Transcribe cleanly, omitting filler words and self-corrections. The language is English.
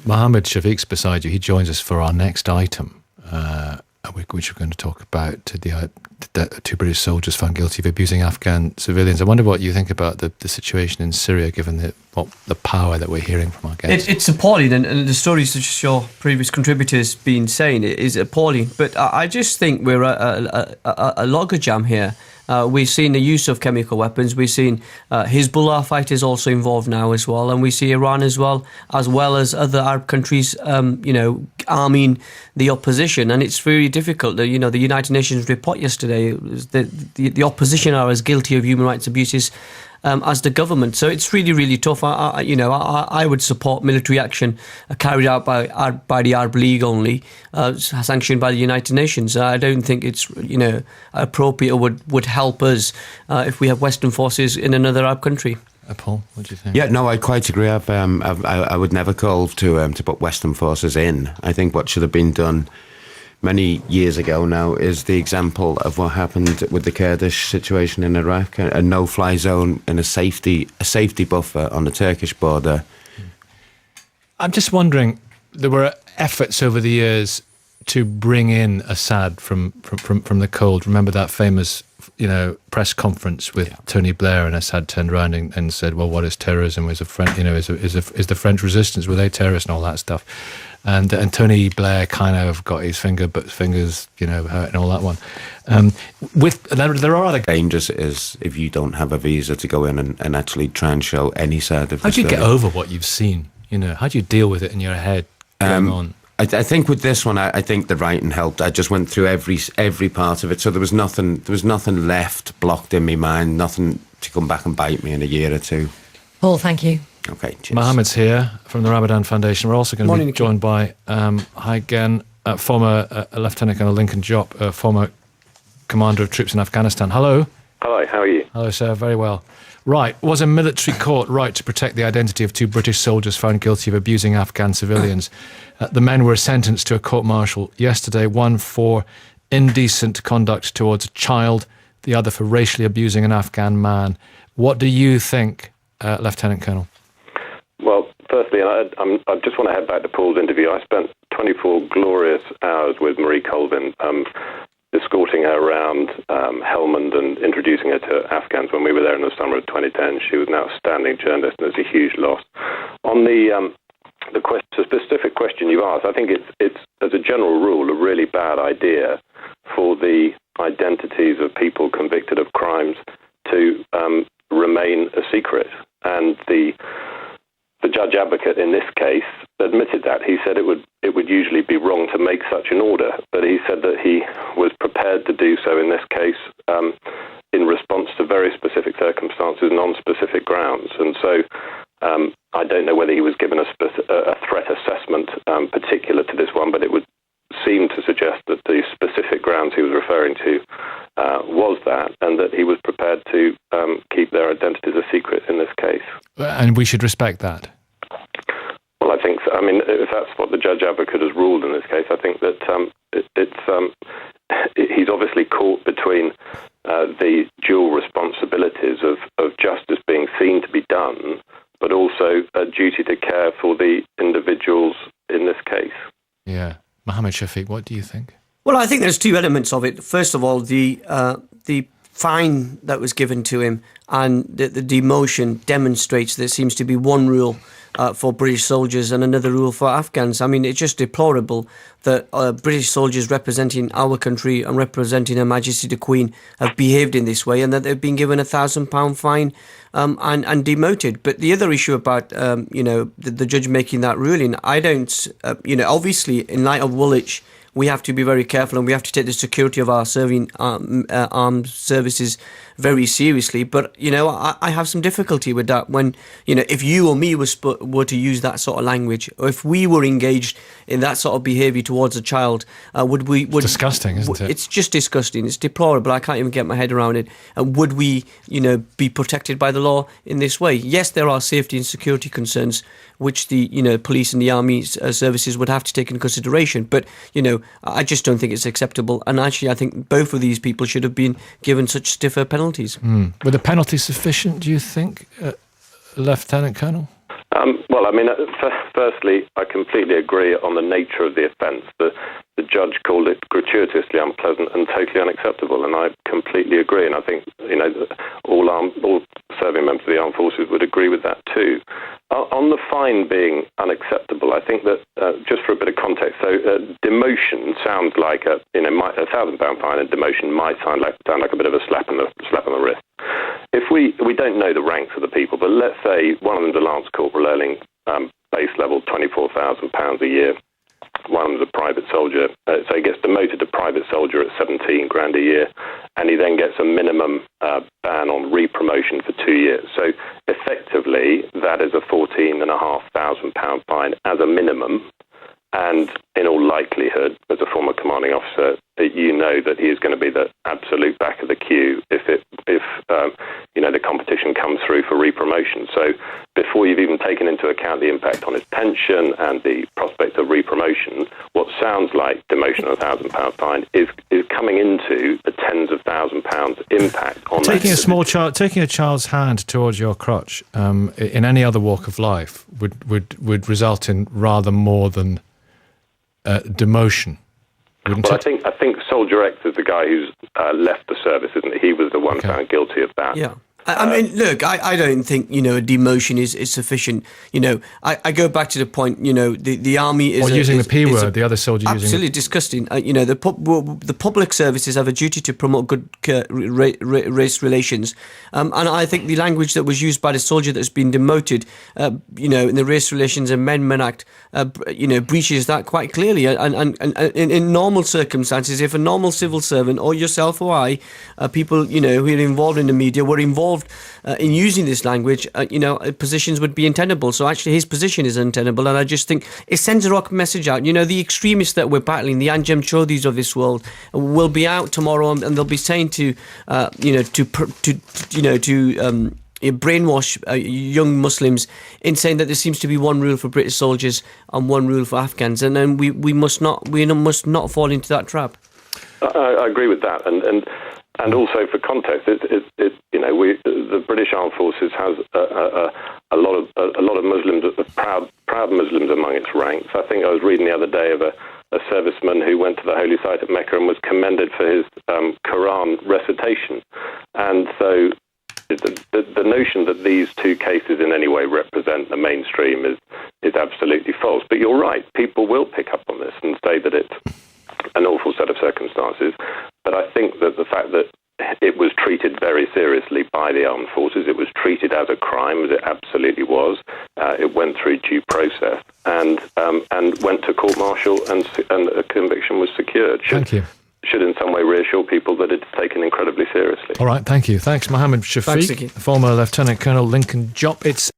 Mohammed Shafiq's beside you. He joins us for our next item, which we're going to talk about the two British soldiers found guilty of abusing Afghan civilians. I wonder what you think about the situation in Syria, given the power that we're hearing from our guests. It's appalling, and the stories that your previous contributors been saying is appalling. But I just think we're a logjam here. We've seen the use of chemical weapons. We've seen Hezbollah fighters also involved now as well, and we see Iran as well as other Arab countries, arming the opposition. And it's very difficult. The United Nations report yesterday was that the opposition are as guilty of human rights abuses as the government. So it's really, really tough. I would support military action carried out by the Arab League only, sanctioned by the United Nations. I don't think it's appropriate or would help us if we have Western forces in another Arab country. Paul, what do you think? Yeah, no, I quite agree. I would never call to put Western forces in. I think what should have been done many years ago now is the example of what happened with the Kurdish situation in Iraq, a no-fly zone and a safety buffer on the Turkish border. I'm just wondering, there were efforts over the years to bring in Assad from the cold. Remember that famous press conference with Tony Blair, and Assad turned around and said, well, what is terrorism? Is the French resistance, were they terrorists and all that stuff? And Tony Blair kind of got his fingers hurt and all that one. There are other dangerous it is if you don't have a visa to go in and actually try and show any side of. How do you get over what you've seen? How do you deal with it in your head going on? I think with this one, I think the writing helped. I just went through every part of it, so there was nothing left blocked in my mind, nothing to come back and bite me in a year or two. Paul, thank you. Okay, cheers. Mohammed's here from the Ramadan Foundation. We're also going to be joined by former Lieutenant Colonel Lincoln Jopp, former commander of troops in Afghanistan. Hello. Hello, how are you? Hello, sir. Very well. Right. Was a military court right to protect the identity of two British soldiers found guilty of abusing Afghan civilians? The men were sentenced to a court-martial yesterday, one for indecent conduct towards a child, the other for racially abusing an Afghan man. What do you think, Lieutenant Colonel? Well, firstly, I just want to head back to Paul's interview. I spent 24 glorious hours with Marie Colvin, escorting her around Helmand and introducing her to Afghans when we were there in the summer of 2010. She was now a standing journalist, and it's a huge loss. On the specific question you asked, I think it's as a general rule, a really bad idea for the identities of people convicted of crimes to remain a secret. And the judge advocate in this case admitted that. He said it would usually be wrong to make such an order, but he said that he was prepared to do so in this case in response to very specific circumstances, non-specific grounds. And so I don't know whether he was given a threat assessment particular to this one, but it would seem to suggest that the specific grounds he was referring to was that, and that he was prepared to keep their identities a secret in this case. And we should respect that. Well, I think so. I mean, if that's what the judge advocate has ruled in this case, I think that he's obviously caught between the dual responsibilities of justice being seen to be done, but also a duty to care for the individuals in this case. Yeah. Mohammed Shafiq, what do you think? Well, I think there's two elements of it. First of all, the fine that was given to him and the demotion demonstrates there seems to be one rule for British soldiers and another rule for Afghans. I mean, it's just deplorable that Britich soldiers representing our country and representing Her Majesty the Queen have behaved in this way, and that they've been given £1,000 fine and demoted. But the other issue about the judge making that ruling, I don't obviously in light of Woolwich, we have to be very careful and we have to take the security of our serving armed services very seriously. But, I have some difficulty with that when, if you or me were to use that sort of language, or if we were engaged in that sort of behaviour towards a child, it's disgusting, isn't it? It's just disgusting. It's deplorable. I can't even get my head around it. And would we, be protected by the law in this way? Yes, there are safety and security concerns which the, police and the army services would have to take into consideration. But, I just don't think it's acceptable. And actually, I think both of these people should have been given such stiffer penalties. Were the penalties sufficient, do you think, Lieutenant Colonel? Well, I mean, firstly, I completely agree on the nature of the offence. The judge called it gratuitously unpleasant and totally unacceptable, and I completely agree. And I think all serving members of the armed forces would agree with that too. On the fine being unacceptable, I think that just for a bit of context, so demotion sounds like a £1,000 fine, and demotion might sound like a bit of a slap on the wrist. If we don't know the ranks of the people, but let's say one of them's a lance corporal earning base level £24,000 a year, one of them's a private soldier, so he gets demoted to private soldier at 17 grand a year, and he then gets a minimum ban on re-promotion for 2 years. So effectively, that is a £14,500 fine as a minimum. And in all likelihood, as a former commanding officer, you know that he is going to be the absolute back of the queue if the competition comes through for re-promotion. So before you've even taken into account the impact on his pension and the prospect of re-promotion, what sounds like demotion of £1,000 fine is coming into the tens of £1,000s impact on taking a child's hand towards your crotch in any other walk of life would result in rather more than demotion. Well, I think Soldier X is the guy who's left the service, isn't he? He was the one found guilty of that. Yeah. I mean, look, I don't think, a demotion is sufficient. I go back to the point, the army is... Or using the P word, the other soldier using... Absolutely disgusting. The public services have a duty to promote good race relations. And I think the language that was used by the soldier that's been demoted, in the Race Relations Amendment Act, breaches that quite clearly. And in normal circumstances, if a normal civil servant or yourself or I, people, who are involved in the media were involved in using this language, positions would be untenable. So actually his position is untenable, and I just think it sends a wrong message out. The extremists that we're battling, the Anjem Chaudhrys of this world, will be out tomorrow and they'll be saying to brainwash young Muslims in saying that there seems to be one rule for British soldiers and one rule for Afghans, and then we must not fall into that trap. I agree with that, and also for context, the British Armed Forces has a lot of Muslims, proud Muslims among its ranks. I think I was reading the other day of a serviceman who went to the holy site at Mecca and was commended for his Quran recitation, and so the notion that these two cases in any way represent the mainstream is absolutely false. But you're right, people will pick up on this and say that it's an awful set of circumstances. But I think that the fact that it was treated very seriously by the armed forces, it was treated as a crime, as it absolutely was. It went through due process and went to court-martial, and a conviction was secured. Thank you. Should in some way reassure people that it's taken incredibly seriously. All right, thank you. Thanks, Mohammed Shafiq, Thanks, former Lieutenant Colonel Lincoln Jopp. It's